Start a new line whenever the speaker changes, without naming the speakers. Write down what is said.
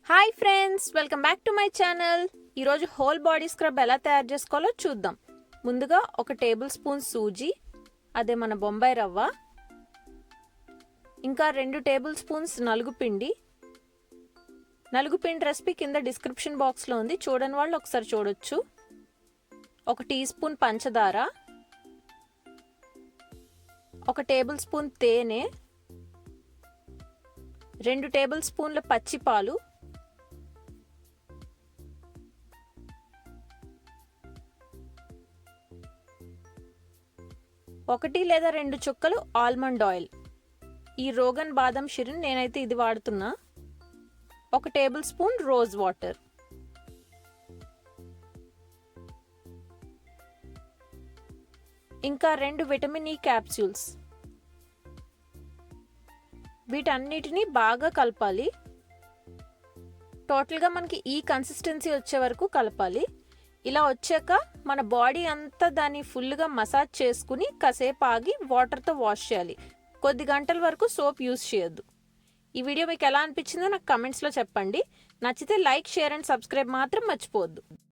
Hi friends, welcome back to my channel. ఈరోజు whole body scrub ఎలా తయారు చేసుకోవాలో చూద్దాం. ముందుగా 1 టేబుల్ స్పూన్ సూజీ, అదే మన బొంబాయి రవ్వ, ఇంకా 2 టేబుల్ స్పూన్స్ నలుగుపిండి. నలుగుపిండి రెసిపీ కింద డిస్క్రిప్షన్ బాక్స్లో ఉంది, చూడని వాళ్ళు ఒకసారి చూడొచ్చు. 1 టీ స్పూన్ పంచదార, 1 టేబుల్ స్పూన్ తేనె, 2 టేబుల్ స్పూన్ల పచ్చి పాలు, 1 లేదా 2 చుక్కలు ఆల్మండ్ ఆయిల్. ఈ రోగన్ బాదం షిరిన్ నేనైతే ఇది వాడుతున్నా. 1 టేబుల్ స్పూన్ రోజ్ వాటర్. ఇంకా 2 విటమిన్ ఈ క్యాప్సూల్స్. వీటన్నిటిని బాగా కలపాలి. టోటల్గా మనకి ఈ కన్సిస్టెన్సీ వచ్చే వరకు కలపాలి. ఇలా వచ్చాక మన బాడీ అంతా దాన్ని ఫుల్గా మసాజ్ చేసుకుని కాసేపు ఆగి వాటర్తో వాష్ చేయాలి. కొద్ది గంటల వరకు సోప్ యూజ్ చేయొద్దు. ఈ వీడియో మీకు ఎలా అనిపించిందో నాకు కమెంట్స్లో చెప్పండి. నచ్చితే లైక్, షేర్ అండ్ సబ్స్క్రైబ్ మాత్రం మర్చిపోవద్దు.